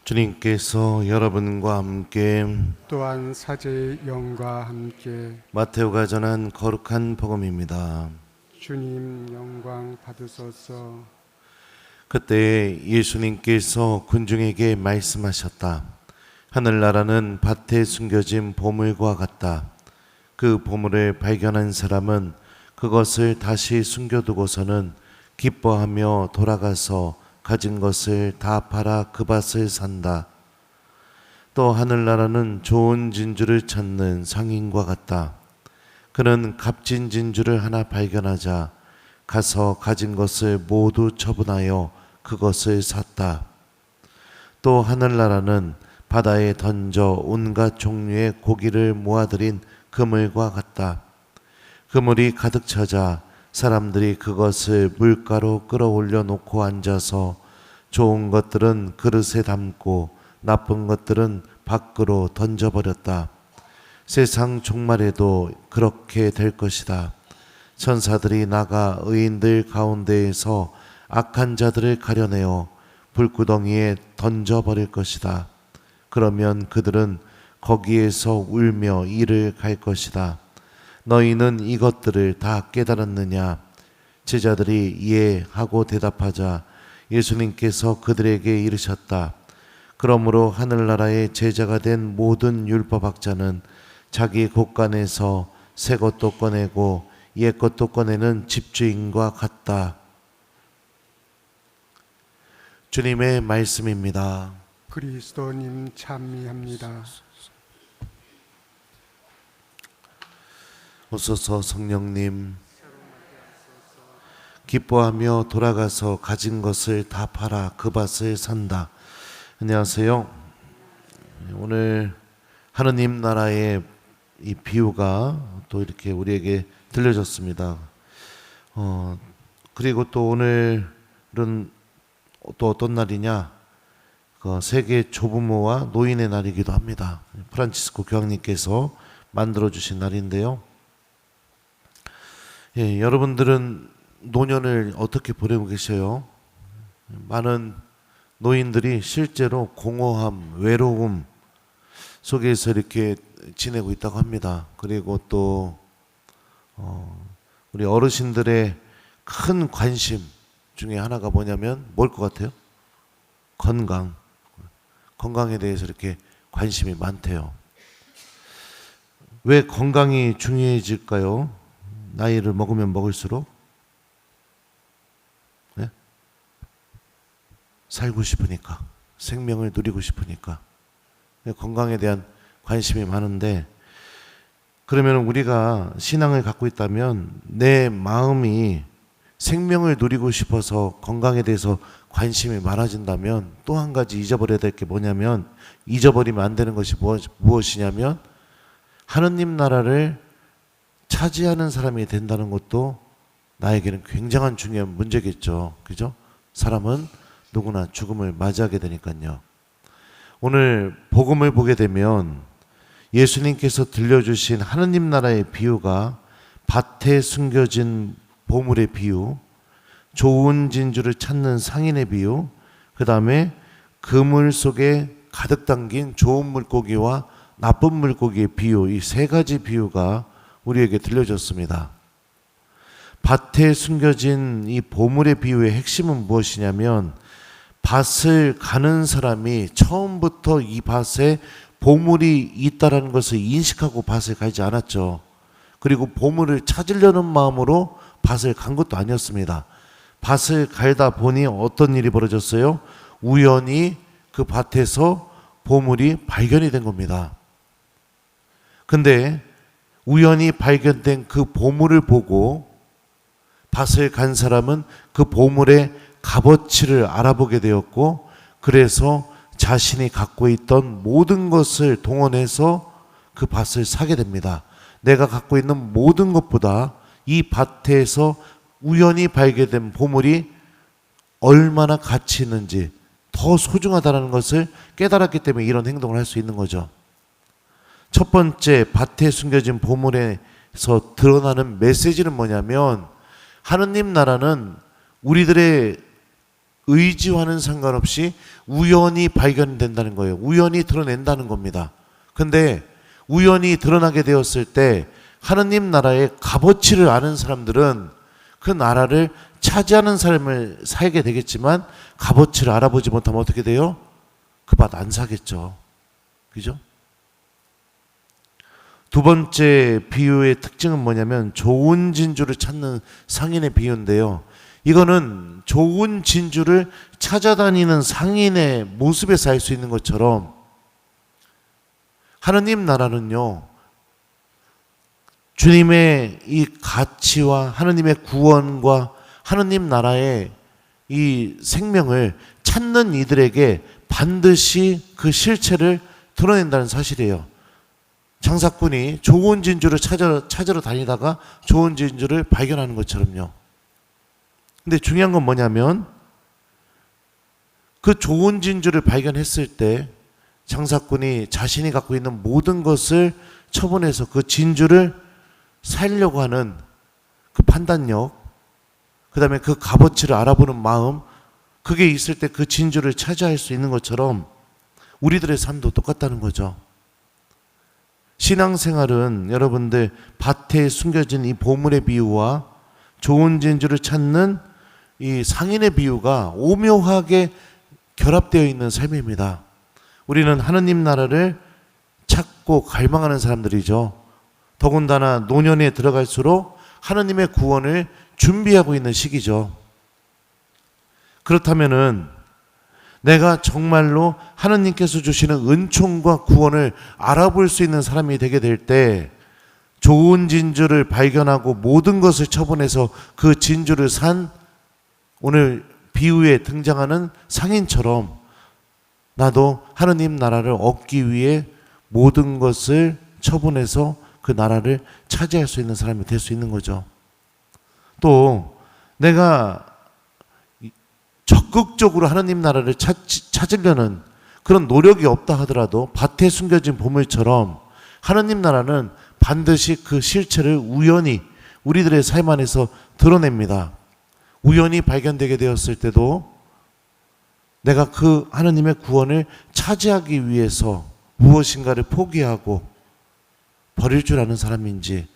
주님께서 여러분과 함께 또한 사제의 영과 함께 마테오가 전한 거룩한 복음입니다. 주님 영광 받으소서. 그때 예수님께서 군중에게 말씀하셨다. 하늘나라는 밭에 숨겨진 보물과 같다. 그 보물을 발견한 사람은 그것을 다시 숨겨두고서는 기뻐하며 돌아가서 가진 것을 다 팔아 그 밭을 산다. 또 하늘나라는 좋은 진주를 찾는 상인과 같다. 그는 값진 진주를 하나 발견하자 가서 가진 것을 모두 처분하여 그것을 샀다. 또 하늘나라는 바다에 던져 온갖 종류의 고기를 모아들인 그물과 같다. 그물이 가득 차자 사람들이 그것을 물가로 끌어올려 놓고 앉아서 좋은 것들은 그릇에 담고 나쁜 것들은 밖으로 던져버렸다. 세상 종말에도 그렇게 될 것이다. 천사들이 나가 의인들 가운데에서 악한 자들을 가려내어 불구덩이에 던져버릴 것이다. 그러면 그들은 거기에서 울며 이를 갈 것이다. 너희는 이것들을 다 깨달았느냐? 제자들이 예 하고 대답하자 예수님께서 그들에게 이르셨다. 그러므로 하늘나라의 제자가 된 모든 율법학자는 자기 곳간에서 새 것도 꺼내고 옛 것도 꺼내는 집주인과 같다. 주님의 말씀입니다. 그리스도님 찬미합니다. 오소서 성령님, 기뻐하며 돌아가서 가진 것을 다 팔아 그 밭을 산다. 안녕하세요. 오늘 하느님 나라의 이 비유가 또 이렇게 우리에게 들려졌습니다. 그리고 또 오늘은 또 어떤 날이냐? 세계 조부모와 노인의 날이기도 합니다. 프란치스코 교황님께서 만들어주신 날인데요. 예, 여러분들은 노년을 어떻게 보내고 계셔요? 많은 노인들이 실제로 공허함, 외로움 속에서 이렇게 지내고 있다고 합니다. 그리고 또 우리 어르신들의 큰 관심 중에 하나가 뭐냐면 뭘 것 같아요? 건강. 건강에 대해서 이렇게 관심이 많대요. 왜 건강이 중요해질까요? 나이를 먹으면 먹을수록 네? 살고 싶으니까, 생명을 누리고 싶으니까 건강에 대한 관심이 많은데, 그러면 우리가 신앙을 갖고 있다면 내 마음이 생명을 누리고 싶어서 건강에 대해서 관심이 많아진다면 또 한 가지 잊어버려야 될 게 뭐냐면, 잊어버리면 안 되는 것이 무엇이냐면 하느님 나라를 차지하는 사람이 된다는 것도 나에게는 굉장한 중요한 문제겠죠. 그죠? 사람은 누구나 죽음을 맞이하게 되니까요. 오늘 복음을 보게 되면 예수님께서 들려주신 하느님 나라의 비유가 밭에 숨겨진 보물의 비유, 좋은 진주를 찾는 상인의 비유, 그 다음에 그물 속에 가득 담긴 좋은 물고기와 나쁜 물고기의 비유, 이 세 가지 비유가 우리에게 들려줬습니다. 밭에 숨겨진 이 보물의 비유의 핵심은 무엇이냐면, 밭을 가는 사람이 처음부터 이 밭에 보물이 있다는 것을 인식하고 밭을 가지 않았죠. 그리고 보물을 찾으려는 마음으로 밭을 간 것도 아니었습니다. 밭을 갈다 보니 어떤 일이 벌어졌어요? 우연히 그 밭에서 보물이 발견이 된 겁니다. 근데 우연히 발견된 그 보물을 보고 밭을 간 사람은 그 보물의 값어치를 알아보게 되었고, 그래서 자신이 갖고 있던 모든 것을 동원해서 그 밭을 사게 됩니다. 내가 갖고 있는 모든 것보다 이 밭에서 우연히 발견된 보물이 얼마나 가치 있는지, 더 소중하다는 것을 깨달았기 때문에 이런 행동을 할 수 있는 거죠. 첫 번째, 밭에 숨겨진 보물에서 드러나는 메시지는 뭐냐면, 하느님 나라는 우리들의 의지와는 상관없이 우연히 발견된다는 거예요. 우연히 드러낸다는 겁니다. 근데 우연히 드러나게 되었을 때 하느님 나라의 값어치를 아는 사람들은 그 나라를 차지하는 삶을 살게 되겠지만 값어치를 알아보지 못하면 어떻게 돼요? 그 밭 안 사겠죠. 그죠? 두 번째 비유의 특징은 뭐냐면 좋은 진주를 찾는 상인의 비유인데요. 이거는 좋은 진주를 찾아다니는 상인의 모습에서 알 수 있는 것처럼 하느님 나라는요, 주님의 이 가치와 하느님의 구원과 하느님 나라의 이 생명을 찾는 이들에게 반드시 그 실체를 드러낸다는 사실이에요. 장사꾼이 좋은 진주를 찾으러 다니다가 좋은 진주를 발견하는 것처럼요. 근데 중요한 건 뭐냐면 그 좋은 진주를 발견했을 때 장사꾼이 자신이 갖고 있는 모든 것을 처분해서 그 진주를 살려고 하는 그 판단력, 그 다음에 그 값어치를 알아보는 마음, 그게 있을 때 그 진주를 차지할 수 있는 것처럼 우리들의 삶도 똑같다는 거죠. 신앙생활은 여러분들 밭에 숨겨진 이 보물의 비유와 좋은 진주를 찾는 이 상인의 비유가 오묘하게 결합되어 있는 삶입니다. 우리는 하느님 나라를 찾고 갈망하는 사람들이죠. 더군다나 노년에 들어갈수록 하느님의 구원을 준비하고 있는 시기죠. 그렇다면은 내가 정말로 하느님께서 주시는 은총과 구원을 알아볼 수 있는 사람이 되게 될 때 좋은 진주를 발견하고 모든 것을 처분해서 그 진주를 산 오늘 비유에 등장하는 상인처럼 나도 하느님 나라를 얻기 위해 모든 것을 처분해서 그 나라를 차지할 수 있는 사람이 될 수 있는 거죠. 또 내가 적극적으로 하느님 나라를 찾으려는 그런 노력이 없다 하더라도 밭에 숨겨진 보물처럼 하느님 나라는 반드시 그 실체를 우연히 우리들의 삶 안에서 드러냅니다. 우연히 발견되게 되었을 때도 내가 그 하느님의 구원을 차지하기 위해서 무엇인가를 포기하고 버릴 줄 아는 사람인지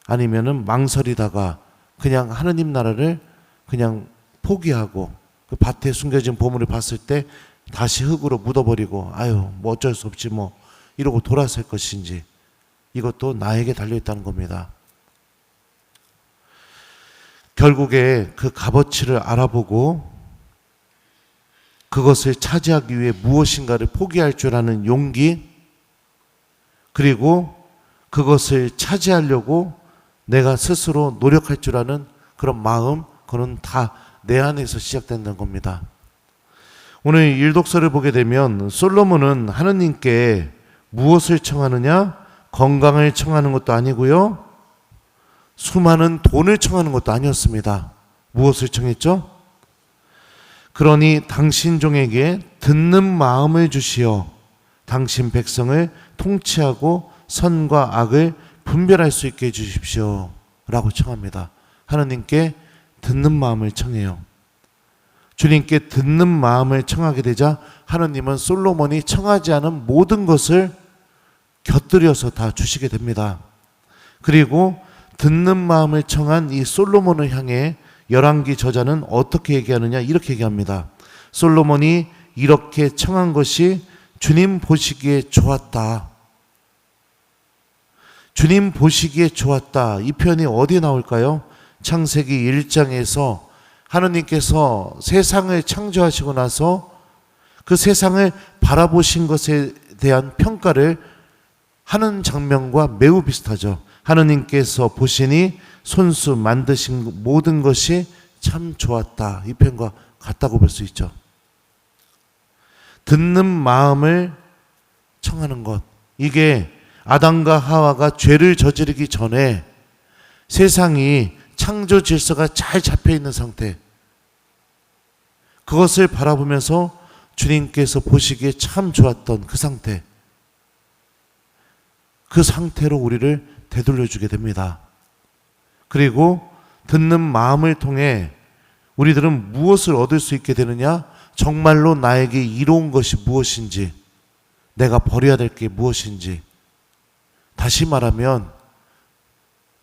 아니면은 망설이다가 그냥 하느님 나라를 그냥 포기하고 그 밭에 숨겨진 보물을 봤을 때 다시 흙으로 묻어버리고 아유 뭐 어쩔 수 없지 뭐 이러고 돌아설 것인지 이것도 나에게 달려있다는 겁니다. 결국에 그 값어치를 알아보고 그것을 차지하기 위해 무엇인가를 포기할 줄 아는 용기, 그리고 그것을 차지하려고 내가 스스로 노력할 줄 아는 그런 마음, 그건 다 내 안에서 시작된다는 겁니다. 오늘 일독서를 보게 되면 솔로몬은 하느님께 무엇을 청하느냐? 건강을 청하는 것도 아니고요, 수많은 돈을 청하는 것도 아니었습니다. 무엇을 청했죠? 그러니 당신 종에게 듣는 마음을 주시어 당신 백성을 통치하고 선과 악을 분별할 수 있게 해주십시오 라고 청합니다. 하나님께 듣는 마음을 청해요. 주님께 듣는 마음을 청하게 되자 하나님은 솔로몬이 청하지 않은 모든 것을 곁들여서 다 주시게 됩니다. 그리고 듣는 마음을 청한 이 솔로몬을 향해 열왕기 저자는 어떻게 얘기하느냐, 이렇게 얘기합니다. 솔로몬이 이렇게 청한 것이 주님 보시기에 좋았다. 주님 보시기에 좋았다. 이 표현이 어디에 나올까요? 창세기 1장에서 하느님께서 세상을 창조하시고 나서 그 세상을 바라보신 것에 대한 평가를 하는 장면과 매우 비슷하죠. 하느님께서 보시니 손수 만드신 모든 것이 참 좋았다. 이 표현과 같다고 볼 수 있죠. 듣는 마음을 청하는 것, 이게 아담과 하와가 죄를 저지르기 전에 세상이 창조 질서가 잘 잡혀있는 상태, 그것을 바라보면서 주님께서 보시기에 참 좋았던 그 상태, 그 상태로 우리를 되돌려주게 됩니다. 그리고 듣는 마음을 통해 우리들은 무엇을 얻을 수 있게 되느냐? 정말로 나에게 이로운 것이 무엇인지, 내가 버려야 될 게 무엇인지. 다시 말하면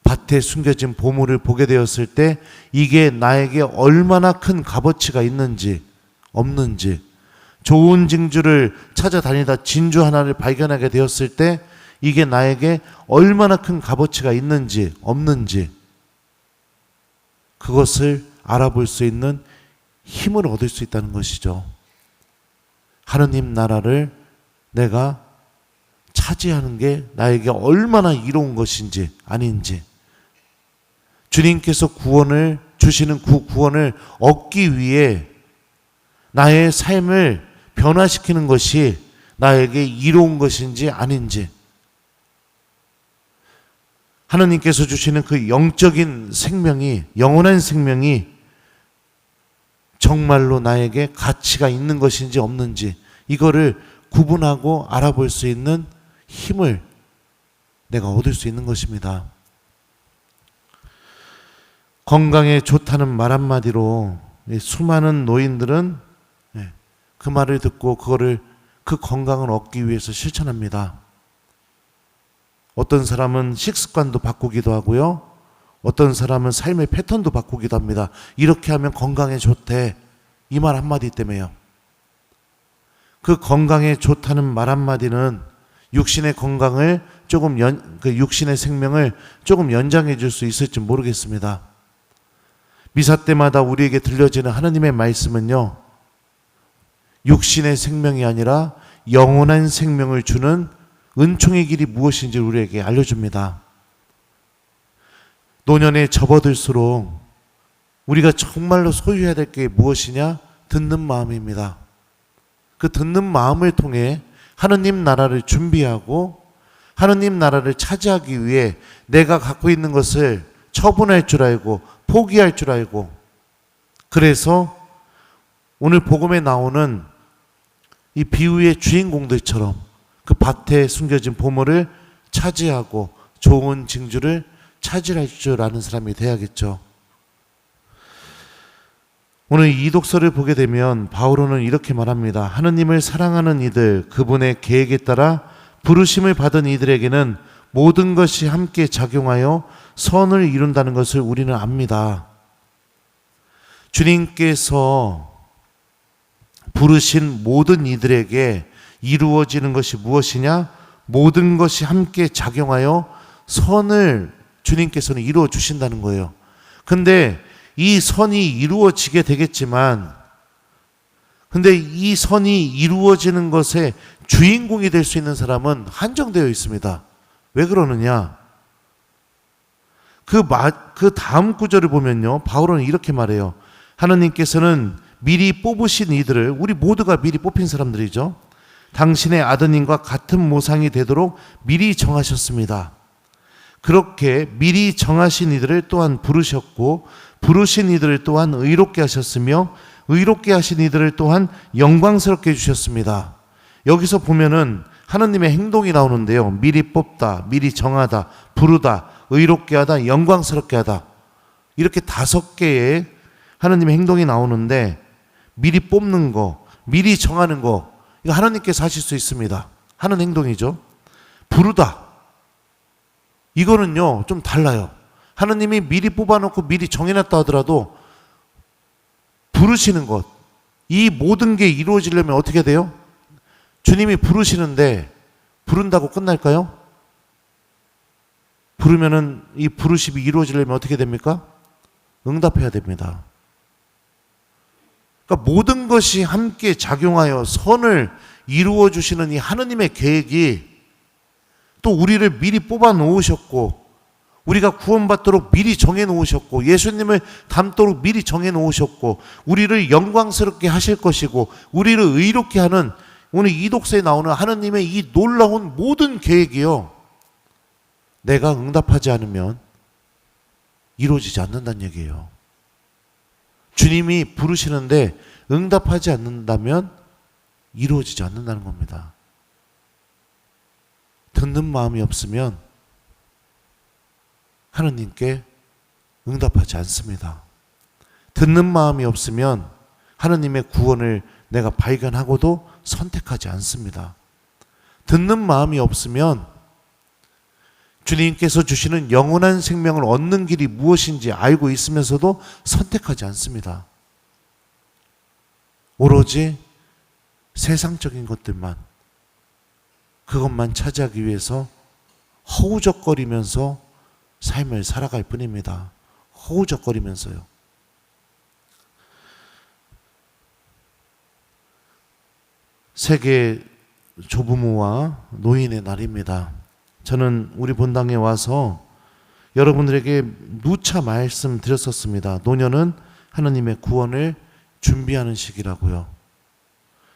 밭에 숨겨진 보물을 보게 되었을 때 이게 나에게 얼마나 큰 값어치가 있는지 없는지, 좋은 징주를 찾아다니다 진주 하나를 발견하게 되었을 때 이게 나에게 얼마나 큰 값어치가 있는지 없는지, 그것을 알아볼 수 있는 힘을 얻을 수 있다는 것이죠. 하느님 나라를 내가 차지하는 게 나에게 얼마나 이로운 것인지 아닌지, 주님께서 구원을 주시는 그 구원을 얻기 위해 나의 삶을 변화시키는 것이 나에게 이로운 것인지 아닌지, 하느님께서 주시는 그 영적인 생명이, 영원한 생명이 정말로 나에게 가치가 있는 것인지 없는지, 이거를 구분하고 알아볼 수 있는 힘을 내가 얻을 수 있는 것입니다. 건강에 좋다는 말 한마디로 수많은 노인들은 그 말을 듣고 그 건강을 얻기 위해서 실천합니다. 어떤 사람은 식습관도 바꾸기도 하고요, 어떤 사람은 삶의 패턴도 바꾸기도 합니다. 이렇게 하면 건강에 좋대, 이 말 한마디 때문에요. 그 건강에 좋다는 말 한마디는 육신의 건강을 육신의 생명을 조금 연장해 줄 수 있을지 모르겠습니다. 미사 때마다 우리에게 들려지는 하나님의 말씀은요, 육신의 생명이 아니라 영원한 생명을 주는 은총의 길이 무엇인지 우리에게 알려줍니다. 노년에 접어들수록 우리가 정말로 소유해야 될 게 무엇이냐? 듣는 마음입니다. 그 듣는 마음을 통해 하느님 나라를 준비하고 하느님 나라를 차지하기 위해 내가 갖고 있는 것을 처분할 줄 알고 포기할 줄 알고, 그래서 오늘 복음에 나오는 이 비유의 주인공들처럼 그 밭에 숨겨진 보물을 차지하고 좋은 징주를 차지할 줄 아는 사람이 돼야겠죠. 오늘 이 독서를 보게 되면 바오로는 이렇게 말합니다. 하느님을 사랑하는 이들, 그분의 계획에 따라 부르심을 받은 이들에게는 모든 것이 함께 작용하여 선을 이룬다는 것을 우리는 압니다. 주님께서 부르신 모든 이들에게 이루어지는 것이 무엇이냐? 모든 것이 함께 작용하여 선을 주님께서는 이루어 주신다는 거예요. 근데 이 선이 이루어지게 되겠지만, 근데 이 선이 이루어지는 것에 주인공이 될 수 있는 사람은 한정되어 있습니다. 왜 그러느냐? 그 다음 구절을 보면요, 바울은 이렇게 말해요. 하느님께서는 미리 뽑으신 이들을, 우리 모두가 미리 뽑힌 사람들이죠, 당신의 아드님과 같은 모상이 되도록 미리 정하셨습니다. 그렇게 미리 정하신 이들을 또한 부르셨고, 부르신 이들을 또한 의롭게 하셨으며, 의롭게 하신 이들을 또한 영광스럽게 해주셨습니다. 여기서 보면은 하느님의 행동이 나오는데요, 미리 뽑다, 미리 정하다, 부르다, 의롭게 하다, 영광스럽게 하다, 이렇게 5개의 하느님의 행동이 나오는데, 미리 뽑는 거, 미리 정하는 거, 이거 하나님께서 하실 수 있습니다. 하는 행동이죠. 부르다, 이거는요 좀 달라요. 하느님이 미리 뽑아놓고 미리 정해놨다 하더라도 부르시는 것, 이 모든 게 이루어지려면 어떻게 돼요? 주님이 부르시는데 부른다고 끝날까요? 부르면은 이 부르심이 이루어지려면 어떻게 됩니까? 응답해야 됩니다. 그러니까 모든 것이 함께 작용하여 선을 이루어 주시는 이 하느님의 계획이 또 우리를 미리 뽑아 놓으셨고, 우리가 구원받도록 미리 정해 놓으셨고, 예수님을 닮도록 미리 정해 놓으셨고, 우리를 영광스럽게 하실 것이고, 우리를 의롭게 하는, 오늘 이 독서에 나오는 하느님의 이 놀라운 모든 계획이요, 내가 응답하지 않으면 이루어지지 않는다는 얘기예요. 주님이 부르시는데 응답하지 않는다면 이루어지지 않는다는 겁니다. 듣는 마음이 없으면 하느님께 응답하지 않습니다. 듣는 마음이 없으면 하느님의 구원을 내가 발견하고도 선택하지 않습니다. 듣는 마음이 없으면 주님께서 주시는 영원한 생명을 얻는 길이 무엇인지 알고 있으면서도 선택하지 않습니다. 오로지 세상적인 것들만, 그것만 차지하기 위해서 허우적거리면서 삶을 살아갈 뿐입니다. 허우적거리면서요. 세계 조부모와 노인의 날입니다. 저는 우리 본당에 와서 여러분들에게 누차 말씀드렸었습니다. 노년은 하나님의 구원을 준비하는 시기라고요.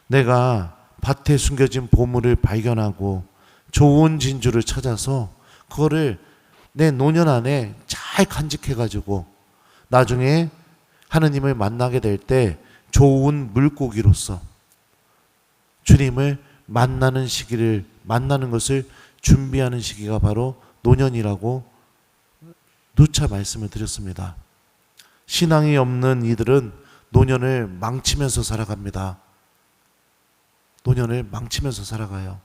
내가 밭에 숨겨진 보물을 발견하고 좋은 진주를 찾아서 그거를 내 노년 안에 잘 간직해가지고 나중에 하느님을 만나게 될 때 좋은 물고기로서 주님을 만나는 시기를, 만나는 것을 준비하는 시기가 바로 노년이라고 누차 말씀을 드렸습니다. 신앙이 없는 이들은 노년을 망치면서 살아갑니다. 노년을 망치면서 살아가요.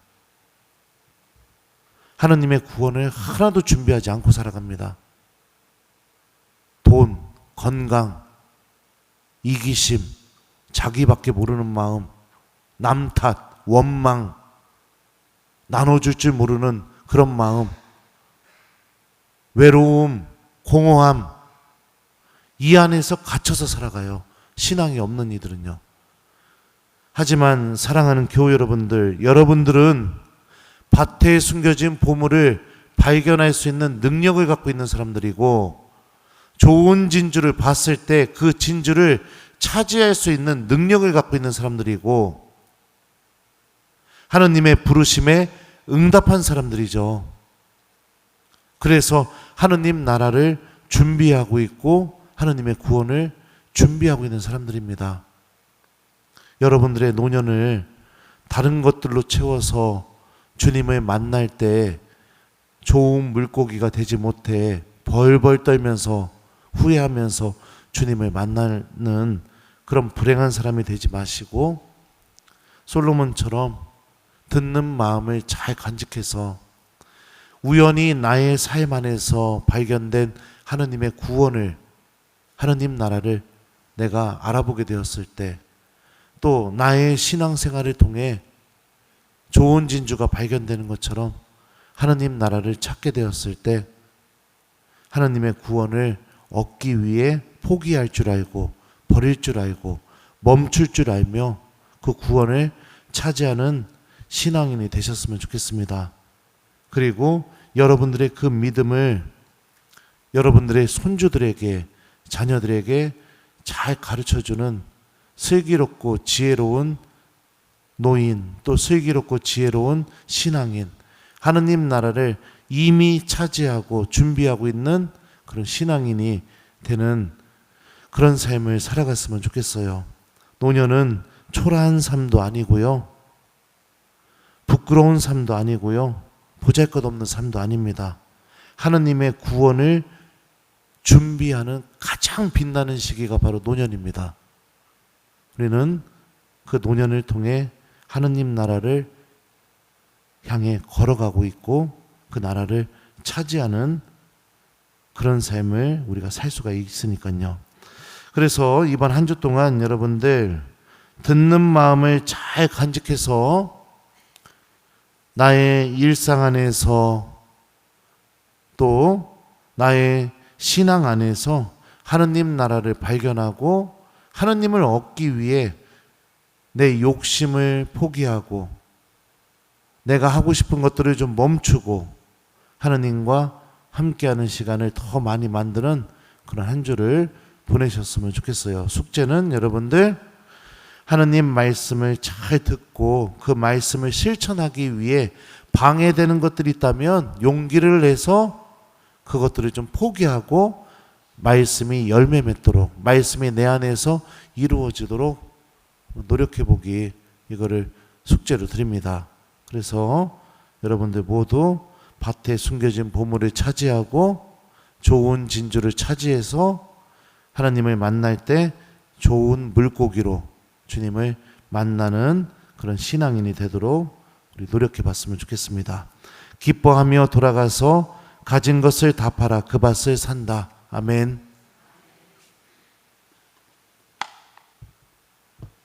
하느님의 구원을 하나도 준비하지 않고 살아갑니다. 돈, 건강, 이기심, 자기밖에 모르는 마음, 남 탓, 원망, 나눠줄 줄 모르는 그런 마음, 외로움, 공허함, 이 안에서 갇혀서 살아가요. 신앙이 없는 이들은요. 하지만 사랑하는 교우 여러분들, 여러분들은 밭에 숨겨진 보물을 발견할 수 있는 능력을 갖고 있는 사람들이고, 좋은 진주를 봤을 때 그 진주를 차지할 수 있는 능력을 갖고 있는 사람들이고, 하느님의 부르심에 응답한 사람들이죠. 그래서 하느님 나라를 준비하고 있고 하느님의 구원을 준비하고 있는 사람들입니다. 여러분들의 노년을 다른 것들로 채워서 주님을 만날 때 좋은 물고기가 되지 못해 벌벌 떨면서 후회하면서 주님을 만나는 그런 불행한 사람이 되지 마시고, 솔로몬처럼 듣는 마음을 잘 간직해서 우연히 나의 삶 안에서 발견된 하느님의 구원을, 하느님 나라를 내가 알아보게 되었을 때, 또 나의 신앙생활을 통해 좋은 진주가 발견되는 것처럼 하느님 나라를 찾게 되었을 때 하느님의 구원을 얻기 위해 포기할 줄 알고 버릴 줄 알고 멈출 줄 알며 그 구원을 차지하는 신앙인이 되셨으면 좋겠습니다. 그리고 여러분들의 그 믿음을 여러분들의 손주들에게, 자녀들에게 잘 가르쳐주는 슬기롭고 지혜로운 노인, 또 슬기롭고 지혜로운 신앙인, 하느님 나라를 이미 차지하고 준비하고 있는 그런 신앙인이 되는 그런 삶을 살아갔으면 좋겠어요. 노년은 초라한 삶도 아니고요, 부끄러운 삶도 아니고요, 보잘것없는 삶도 아닙니다. 하느님의 구원을 준비하는 가장 빛나는 시기가 바로 노년입니다. 우리는 그 노년을 통해 하느님 나라를 향해 걸어가고 있고 그 나라를 차지하는 그런 삶을 우리가 살 수가 있으니까요. 그래서 이번 한 주 동안 여러분들 듣는 마음을 잘 간직해서 나의 일상 안에서 또 나의 신앙 안에서 하느님 나라를 발견하고 하느님을 얻기 위해 내 욕심을 포기하고 내가 하고 싶은 것들을 좀 멈추고 하느님과 함께하는 시간을 더 많이 만드는 그런 한 주를 보내셨으면 좋겠어요. 숙제는 여러분들 하느님 말씀을 잘 듣고 그 말씀을 실천하기 위해 방해되는 것들이 있다면 용기를 내서 그것들을 좀 포기하고 말씀이 열매 맺도록, 말씀이 내 안에서 이루어지도록 노력해보기, 이거를 숙제로 드립니다. 그래서 여러분들 모두 밭에 숨겨진 보물을 차지하고 좋은 진주를 차지해서 하나님을 만날 때 좋은 물고기로 주님을 만나는 그런 신앙인이 되도록 우리 노력해 봤으면 좋겠습니다. 기뻐하며 돌아가서 가진 것을 다 팔아 그 밭을 산다. 아멘.